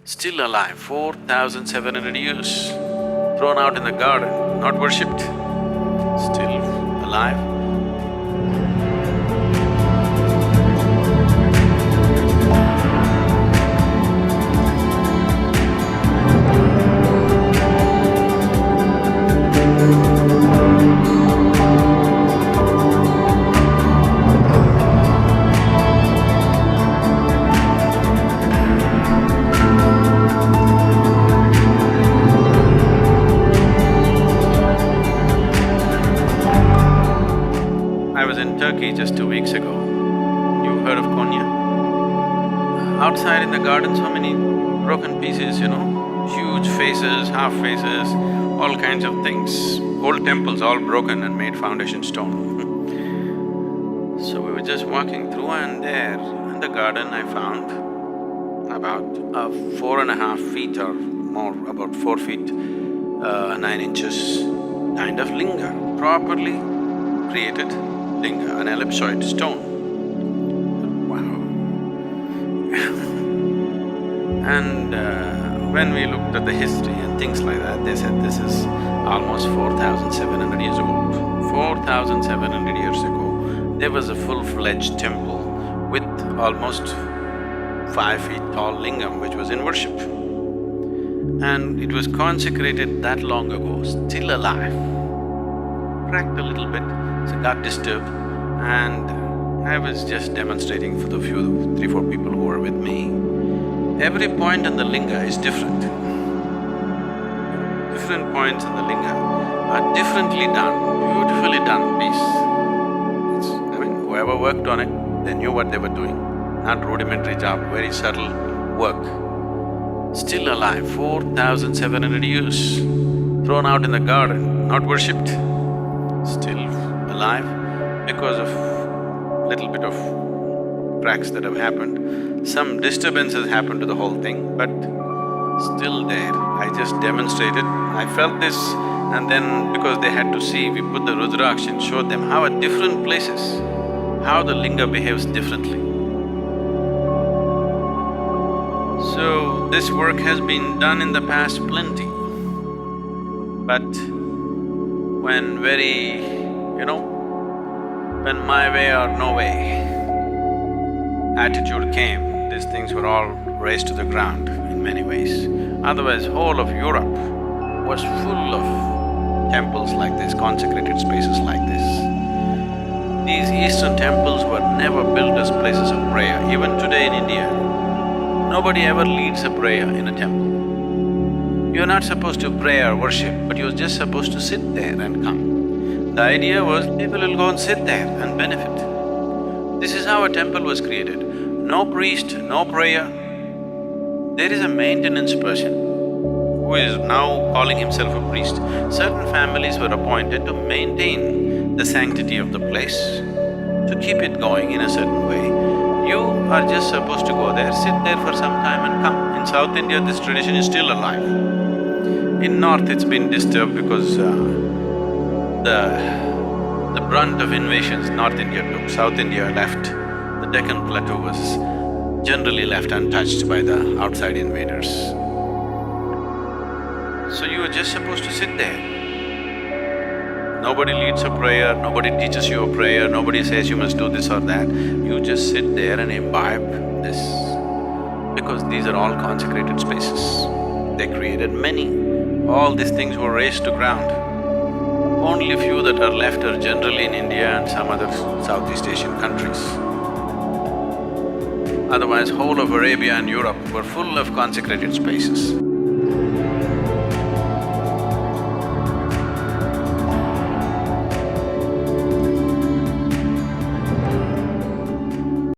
Still alive, 4,700 years, thrown out in the garden, not worshipped, still alive. I was in Turkey just 2 weeks ago. You've heard of Konya? Outside in the garden, so many broken pieces, huge faces, half faces, all kinds of things. Old temples all broken and made foundation stone. So we were just walking through and there in the garden I found about 4.5 feet or more, about 4 feet, 9 inches kind of linga, properly created linga, an ellipsoid stone. Wow. And when we looked at the history and things like that, they said this is almost 4,700 years old. 4,700 years ago, there was a full-fledged temple with almost 5 feet tall lingam which was in worship. And it was consecrated that long ago, still alive. Cracked a little bit, so got disturbed, and I was just demonstrating for the few, 3-4 people who were with me. Every point in the linga is different. Different points in the linga are differently done, beautifully done piece. Whoever worked on it, they knew what they were doing, not rudimentary job, very subtle work. Still alive, 4,700 years, thrown out in the garden, not worshipped, still alive because of little bit of cracks that have happened. Some disturbances happened to the whole thing, but still there. I just demonstrated, I felt this, and then because they had to see, we put the Rudraksh and showed them how at different places, how the linga behaves differently. So, this work has been done in the past plenty, but when when my way or no way attitude came, these things were all razed to the ground in many ways. Otherwise, whole of Europe was full of temples like this, consecrated spaces like this. These eastern temples were never built as places of prayer. Even today in India, nobody ever leads a prayer in a temple. You're not supposed to pray or worship, but you're just supposed to sit there and come. The idea was people will go and sit there and benefit. This is how a temple was created. No priest, no prayer. There is a maintenance person who is now calling himself a priest. Certain families were appointed to maintain the sanctity of the place, to keep it going in a certain way. You are just supposed to go there, sit there for some time and come. In South India, this tradition is still alive. In North, it's been disturbed because the brunt of invasions North India took, South India left. The Deccan Plateau was generally left untouched by the outside invaders. So you were just supposed to sit there. Nobody leads a prayer, nobody teaches you a prayer, nobody says you must do this or that. You just sit there and imbibe this, because these are all consecrated spaces. They created many. All these things were razed to ground. Only few that are left are generally in India and some other Southeast Asian countries. Otherwise, whole of Arabia and Europe were full of consecrated spaces.